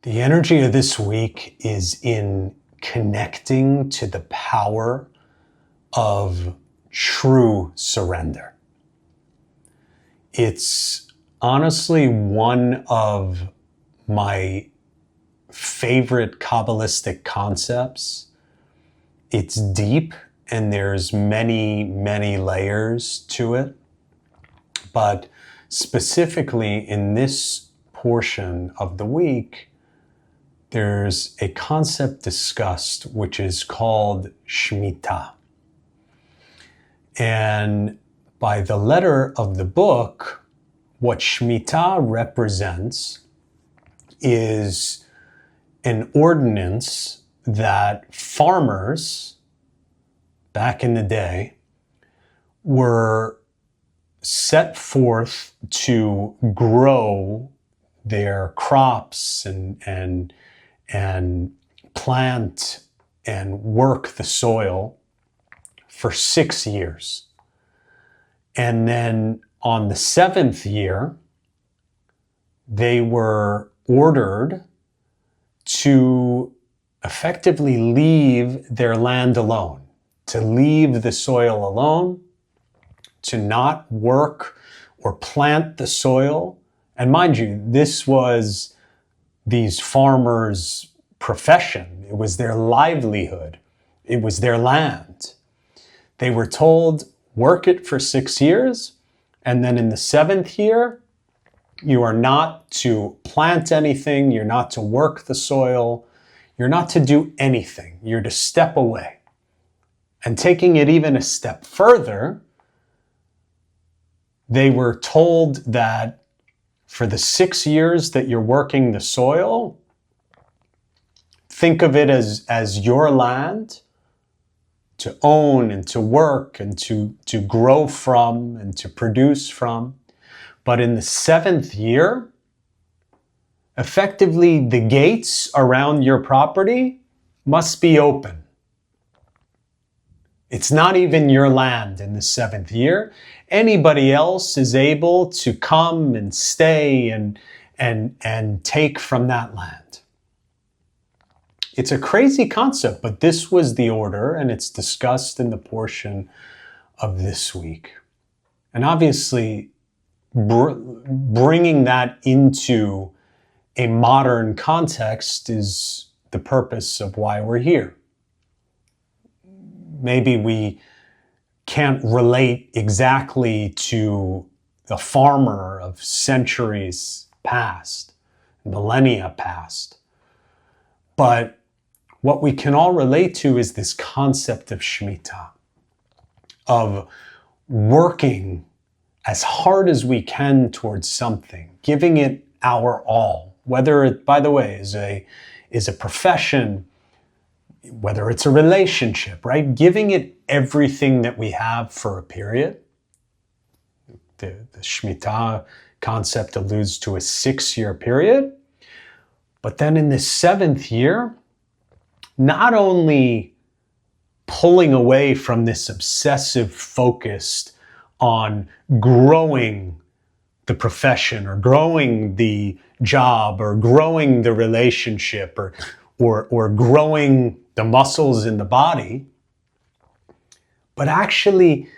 The energy of this week is in connecting to the power of true surrender. It's honestly one of my favorite Kabbalistic concepts. It's deep and there's many, many layers to it. But specifically in this portion of the week, there's a concept discussed which is called Shmitah. And by the letter of the book, what Shmitah represents is an ordinance that farmers back in the day were set forth to grow their crops and plant and work the soil for 6 years. And then on the 7th year, they were ordered to effectively leave their land alone, to leave the soil alone, to not work or plant the soil. And mind you, this was these farmers' profession. It was their livelihood. It was their land. They were told, work it for 6 years, and then in the 7th year, you are not to plant anything, you're not to work the soil, you're not to do anything, you're to step away. And taking it even a step further, they were told that for the 6 years that you're working the soil, think of it as your land to own and to work and to grow from and to produce from. But in the 7th year, effectively the gates around your property must be open. It's not even your land in the 7th year. Anybody else is able to come and stay and take from that land. It's a crazy concept, but this was the order, and it's discussed in the portion of this week. And obviously, bringing that into a modern context is the purpose of why we're here. Maybe we can't relate exactly to the farmer of centuries past, millennia past, but what we can all relate to is this concept of Shmitah, of working as hard as we can towards something, giving it our all, whether it, by the way, is a profession, whether it's a relationship, right? Giving it everything that we have for a period. The Shmitah concept alludes to a 6-year period. But then in the 7th year, not only pulling away from this obsessive focus on growing the profession or growing the job or growing the relationship or growing the muscles in the body, but actually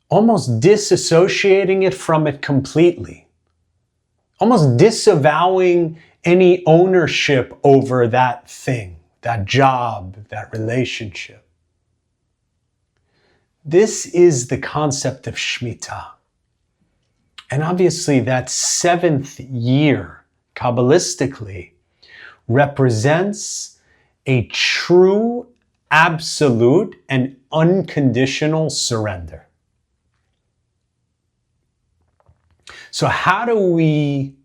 almost disassociating it from it completely, almost disavowing any ownership over that thing, that job, that relationship. This is the concept of Shmitah. And obviously that 7th year, Kabbalistically, represents a true, absolute, and unconditional surrender. So how do we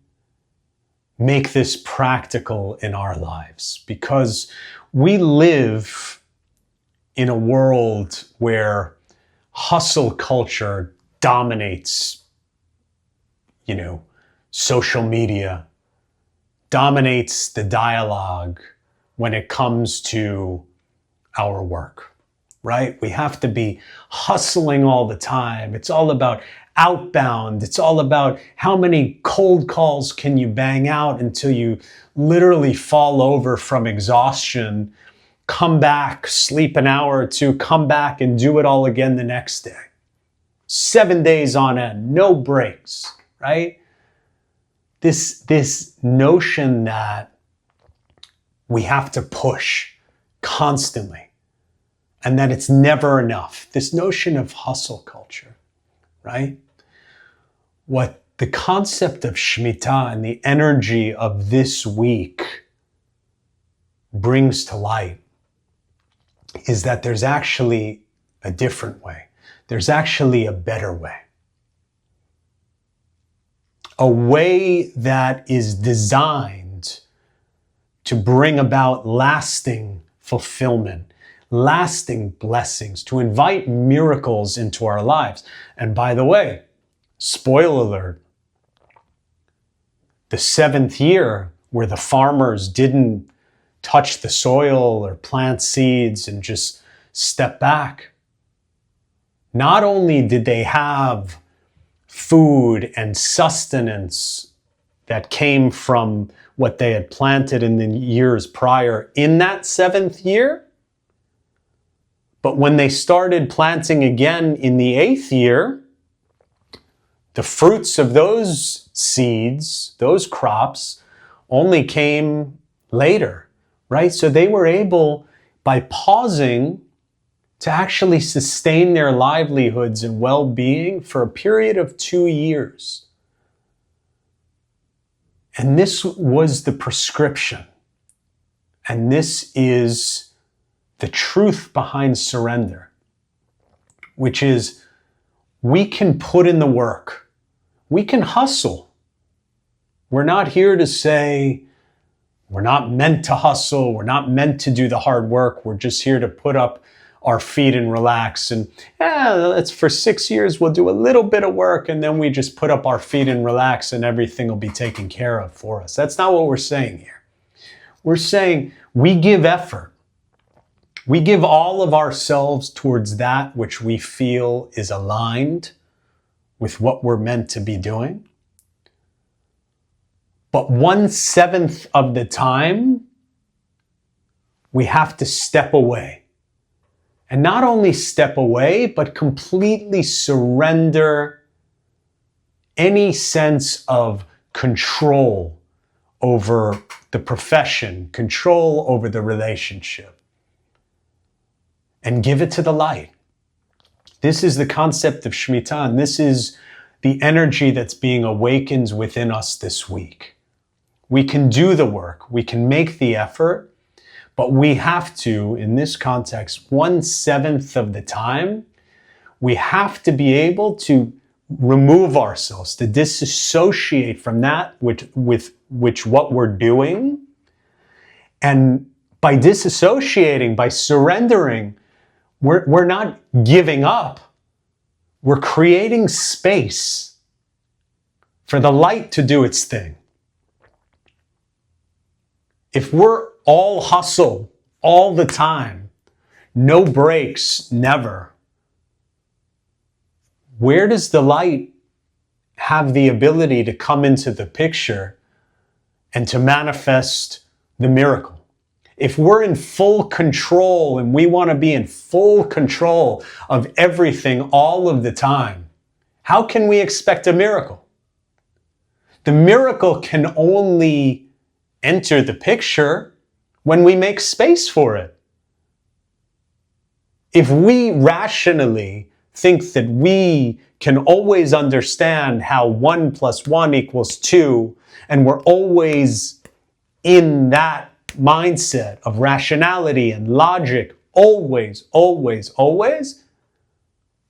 make this practical in our lives? Because we live in a world where hustle culture dominates, social media, dominates the dialogue when it comes to our work, right? We have to be hustling all the time. It's all about outbound. It's all about how many cold calls can you bang out until you literally fall over from exhaustion, come back, sleep an hour or two, come back and do it all again the next day. 7 days on end, no breaks, right? This notion that we have to push constantly and that it's never enough. This notion of hustle culture, right? What the concept of Shmitah and the energy of this week brings to light is that there's actually a different way. There's actually a better way. A way that is designed to bring about lasting fulfillment, lasting blessings, to invite miracles into our lives. And by the way, spoiler alert, the 7th year where the farmers didn't touch the soil or plant seeds and just step back, not only did they have food and sustenance that came from what they had planted in the years prior in that 7th year, but when they started planting again in the 8th year, the fruits of those seeds, those crops, only came later, right? So they were able, by pausing, to actually sustain their livelihoods and well-being for a period of 2 years. And this was the prescription. And this is the truth behind surrender, which is we can put in the work. We can hustle. We're not here to say we're not meant to hustle. We're not meant to do the hard work. We're just here to put up our feet and relax. And it's for 6 years, we'll do a little bit of work and then we just put up our feet and relax and everything will be taken care of for us. That's not what we're saying here. We're saying we give effort. We give all of ourselves towards that which we feel is aligned with what we're meant to be doing. But 1/7 of the time, we have to step away. And not only step away, but completely surrender any sense of control over the profession, control over the relationship, and give it to the light. This is the concept of Shmitah, and this is the energy that's being awakened within us this week. We can do the work, we can make the effort, but we have to, in this context, 1/7 of the time, we have to be able to remove ourselves, to disassociate from that with what we're doing. And by disassociating, by surrendering, we're not giving up. We're creating space for the light to do its thing. If we're all hustle all the time, no breaks, never, where does the light have the ability to come into the picture and to manifest the miracle? If we're in full control and we want to be in full control of everything all of the time, how can we expect a miracle? The miracle can only enter the picture when we make space for it. If we rationally think that we can always understand how 1 + 1 = 2, and we're always in that mindset of rationality and logic, always,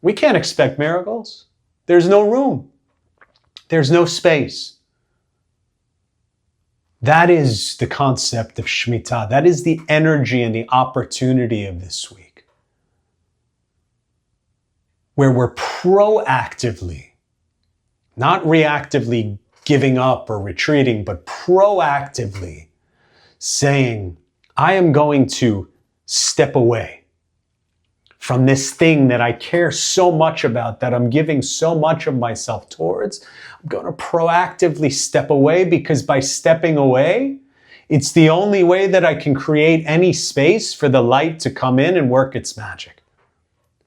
we can't expect miracles. There's no room. There's no space. That is the concept of Shmitah. That is the energy and the opportunity of this week, where we're proactively, not reactively giving up or retreating, but proactively saying, I am going to step away from this thing that I care so much about, that I'm giving so much of myself towards, I'm going to proactively step away, because by stepping away, it's the only way that I can create any space for the light to come in and work its magic.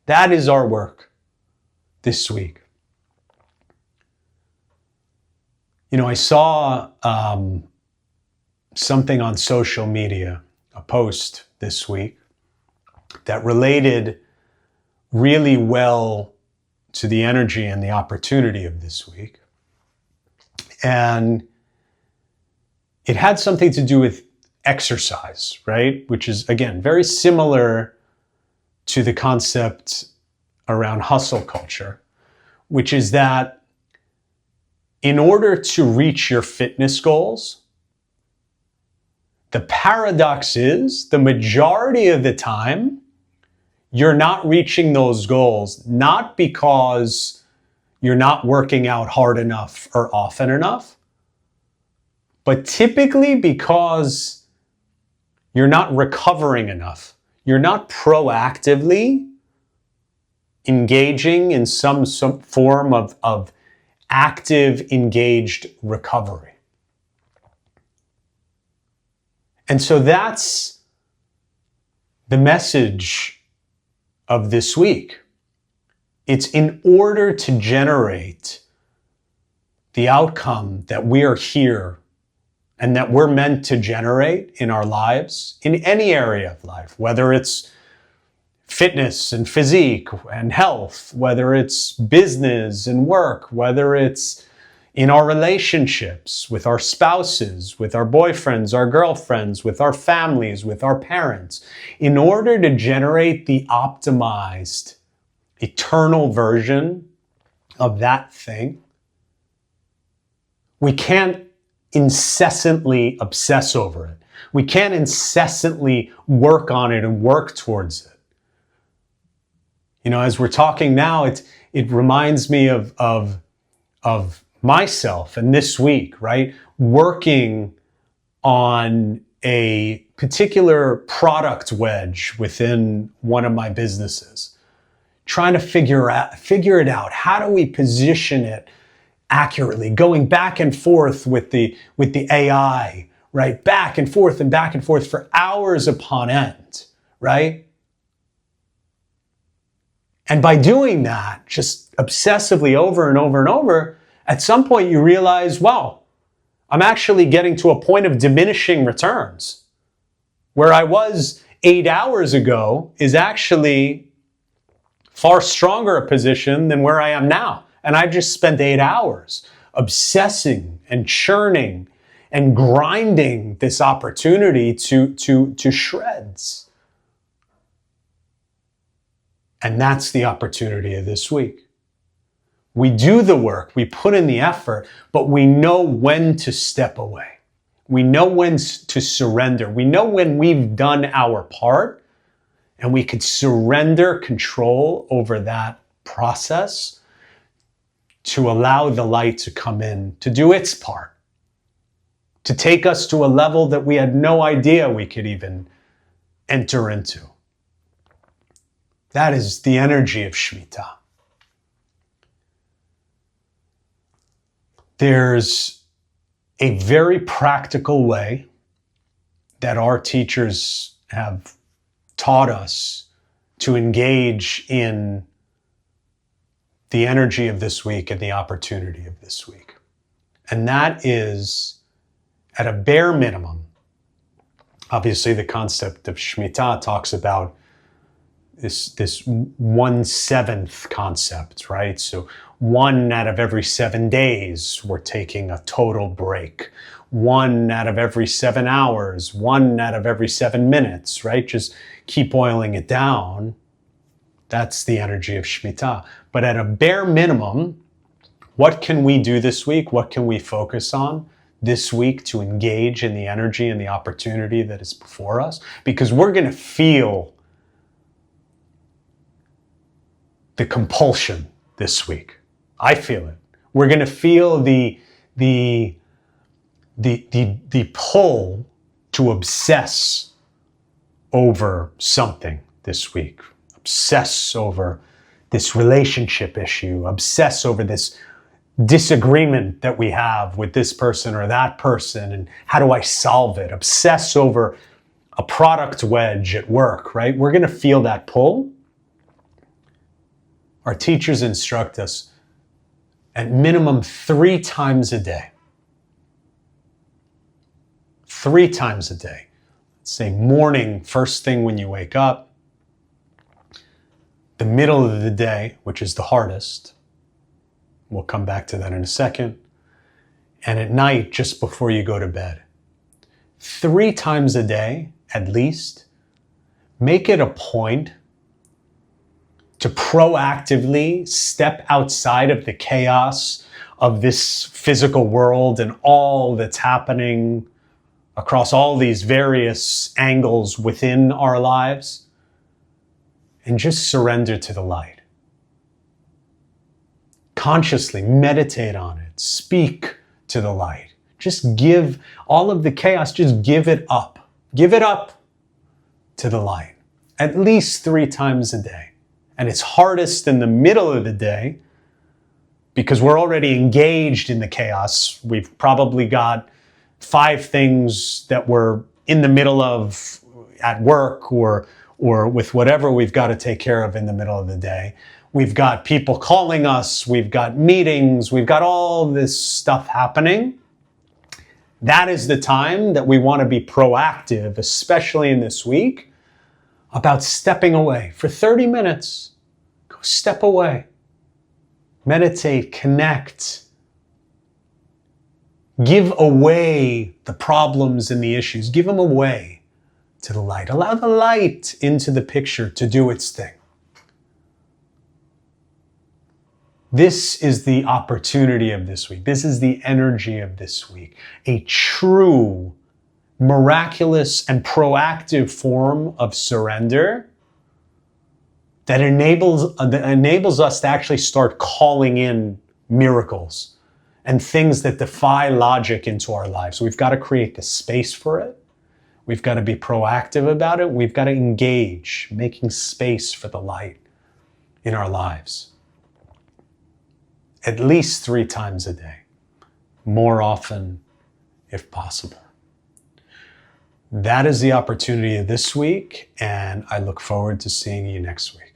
That is our work this week. You know, I saw something on social media, a post this week, that related really well to the energy and the opportunity of this week. And it had something to do with exercise, right? Which is, again, very similar to the concept around hustle culture, which is that in order to reach your fitness goals, the paradox is the majority of the time, you're not reaching those goals, not because you're not working out hard enough or often enough, but typically because you're not recovering enough. You're not proactively engaging in some form of active, engaged recovery. And so that's the message of this week. It's in order to generate the outcome that we are here and that we're meant to generate in our lives, in any area of life, whether it's fitness and physique and health, whether it's business and work, whether it's in our relationships with our spouses, with our boyfriends, our girlfriends, with our families, with our parents, in order to generate the optimized, eternal version of that thing, we can't incessantly obsess over it. We can't incessantly work on it and work towards it. You know, as we're talking now, it reminds me of myself and this week, right? Working on a particular product wedge within one of my businesses, trying to figure it out. How do we position it accurately? Going back and forth with the AI, right? Back and forth for hours upon end, right? And by doing that, just obsessively over and over and over, at some point you realize, wow, I'm actually getting to a point of diminishing returns. Where I was 8 hours ago is actually far stronger a position than where I am now. And I've just spent 8 hours obsessing and churning and grinding this opportunity to shreds. And that's the opportunity of this week. We do the work, we put in the effort, but we know when to step away. We know when to surrender. We know when we've done our part, and we could surrender control over that process to allow the light to come in, to do its part, to take us to a level that we had no idea we could even enter into. That is the energy of Shmitah. There's a very practical way that our teachers have taught us to engage in the energy of this week and the opportunity of this week. And that is, at a bare minimum, obviously the concept of Shmitah talks about this 1/7 concept, right? So 1 out of every 7 days, we're taking a total break. 1 out of every 7 hours, 1 out of every 7 minutes, right? Just keep boiling it down. That's the energy of Shmitah. But at a bare minimum, what can we do this week? What can we focus on this week to engage in the energy and the opportunity that is before us? Because we're going to feel the compulsion this week. I feel it. We're going to feel the pull to obsess over something this week. A obsess over this relationship issue, obsess over this disagreement that we have with this person or that person, and how do I solve it? Obsess over a product wedge at work, right? We're going to feel that pull. Our teachers instruct us at minimum 3 times a day. 3 times a day. Let's say morning, first thing when you wake up, the middle of the day, which is the hardest. We'll come back to that in a second. And at night, just before you go to bed. 3 times a day, at least, make it a point to proactively step outside of the chaos of this physical world and all that's happening across all these various angles within our lives, and just surrender to the light. Consciously meditate on it. Speak to the light. Just give all of the chaos, just give it up. Give it up to the light. At least 3 times a day. And it's hardest in the middle of the day because we're already engaged in the chaos. We've probably got 5 things that we're in the middle of at work or with whatever we've got to take care of in the middle of the day. We've got people calling us, we've got meetings, we've got all this stuff happening. That is the time that we want to be proactive, especially in this week, about stepping away for 30 minutes. Go step away. Meditate, connect. Give away the problems and the issues. Give them away to the light. Allow the light into the picture to do its thing. This is the opportunity of this week. This is the energy of this week. A true, miraculous, and proactive form of surrender that enables us to actually start calling in miracles and things that defy logic into our lives. We've got to create the space for it. We've got to be proactive about it. We've got to engage, making space for the light in our lives. At least 3 times a day, more often if possible. That is the opportunity of this week, and I look forward to seeing you next week.